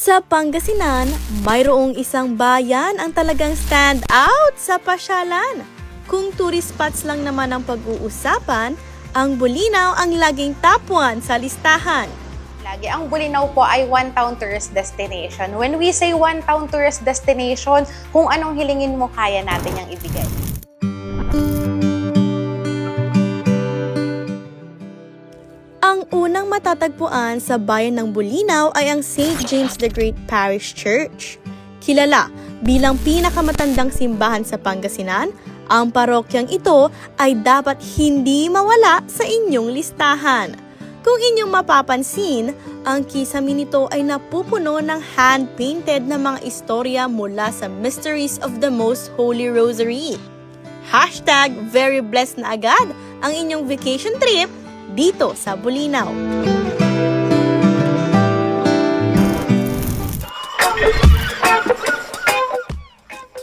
Sa Pangasinan, mayroong isang bayan ang talagang stand out sa pasyalan. Kung tourist spots lang naman ang pag-uusapan, ang Bulinaw ang laging top 1 sa listahan. Lagi ang Bulinaw po ay one-town tourist destination. When we say one-town tourist destination, kung anong hilingin mo, kaya natin yung ibigay. Ang unang matatagpuan sa bayan ng Bulinaw ay ang St. James the Great Parish Church. Kilala bilang pinakamatandang simbahan sa Pangasinan, ang parokyang ito ay dapat hindi mawala sa inyong listahan. Kung inyong mapapansin, ang kisame nito ay napupuno ng hand-painted na mga istorya mula sa Mysteries of the Most Holy Rosary. Hashtag very blessed na agad ang inyong vacation trip dito sa Bulinaw.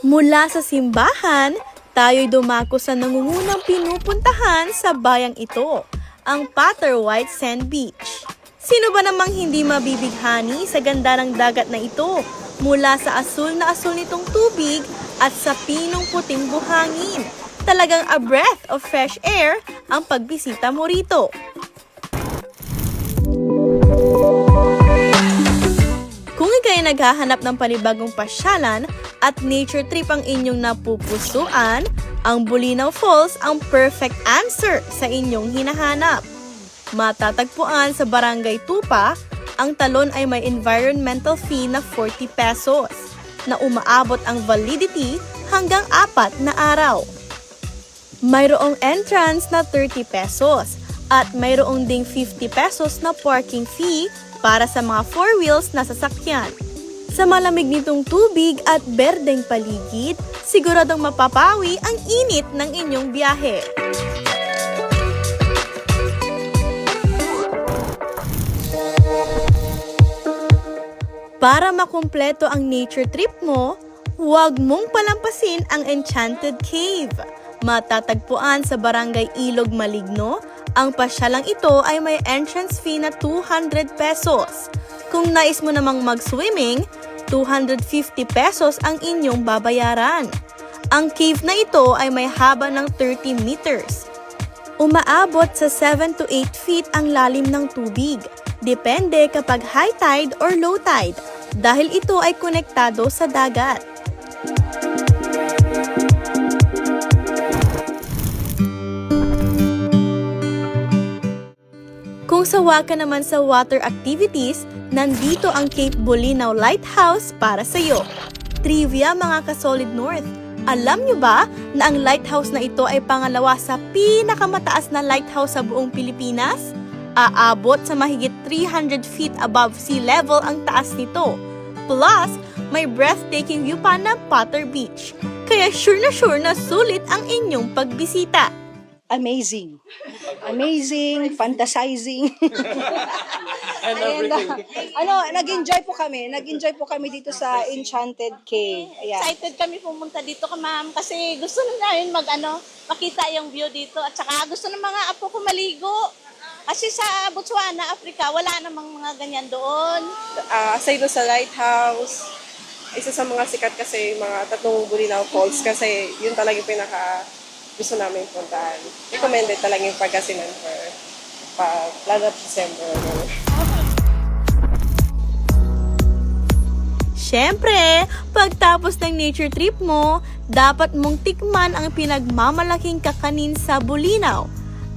Mula sa simbahan, tayo'y dumako sa nangungunang pinupuntahan sa bayang ito, ang Pater White Sand Beach. Sino ba namang hindi mabibighani sa ganda ng dagat na ito mula sa asul na asul nitong tubig at sa pinong puting buhangin? Talagang a breath of fresh air ang pagbisita mo rito. Kung ika'y naghahanap ng panibagong pasyalan at nature trip ang inyong napupusuan, ang Bulinaw Falls ang perfect answer sa inyong hinahanap. Matatagpuan sa Barangay Tupa, ang talon ay may environmental fee na 40 pesos na umaabot ang validity hanggang 4 na araw. Mayroong entrance na 30 pesos at mayroong ding 50 pesos na parking fee para sa mga 4 wheels na sasakyan. Sa malamig nitong tubig at berdeng paligid, siguradong mapapawi ang init ng inyong biyahe. Para makumpleto ang nature trip mo, huwag mong palampasin ang Enchanted Cave. Matatagpuan sa Barangay Ilog Maligno, ang pasyalang ito ay may entrance fee na 200 pesos. Kung nais mo namang mag-swimming, 250 pesos ang inyong babayaran. Ang cave na ito ay may haba ng 30 meters. Umaabot sa 7 to 8 feet ang lalim ng tubig. Depende kapag high tide or low tide, dahil ito ay konektado sa dagat. Kung sawa ka naman sa water activities, nandito ang Cape Bulinaw Lighthouse para sa iyo. Trivia mga ka-Solid North, alam nyo ba na ang lighthouse na ito ay pangalawa sa pinakamataas na lighthouse sa buong Pilipinas? Aabot sa mahigit 300 feet above sea level ang taas nito. Plus, may breathtaking view pa ng Pater Beach. Kaya sure na sulit ang inyong pagbisita. Amazing. Amazing, fantasizing. Nag-enjoy po kami. Nag-enjoy po kami dito sa Enchanted Cave. Ayan. Excited kami pumunta dito, ma'am, kasi gusto na namin makita yung view dito at saka gusto ng mga apo ko maligo. Kasi sa Botswana, Africa, wala namang mga ganyan doon. Aside sa lighthouse, isa sa mga sikat kasi mga tatlong Bulinaw Falls kasi yun talaga yung pinaka gusto namin puntahan. Recommended talaga yung Pangasinan for lalo December. Siyempre, pagtapos ng nature trip mo, dapat mong tikman ang pinagmamalaking kakanin sa Bulinaw,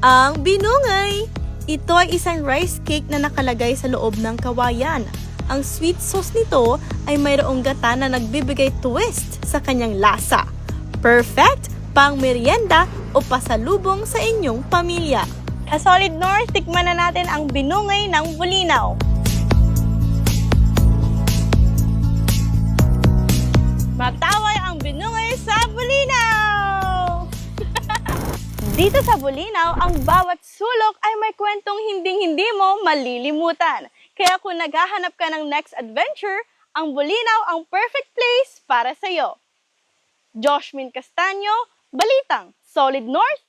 ang binungay. Ito ay isang rice cake na nakalagay sa loob ng kawayan. Ang sweet sauce nito ay mayroong gata na nagbibigay twist sa kanyang lasa. Perfect pang merienda o pasalubong sa inyong pamilya. Sa Solid North, tikman na natin ang binungay ng Bulinaw. Mataway ang binungay sa Bulinaw! Dito sa Bulinaw, ang bawat sulok ay may kwentong hinding-hindi mo malilimutan. Kaya kung naghahanap ka ng next adventure, ang Bulinaw ang perfect place para sa iyo. Joshmin Castaño, Balitang Solid North,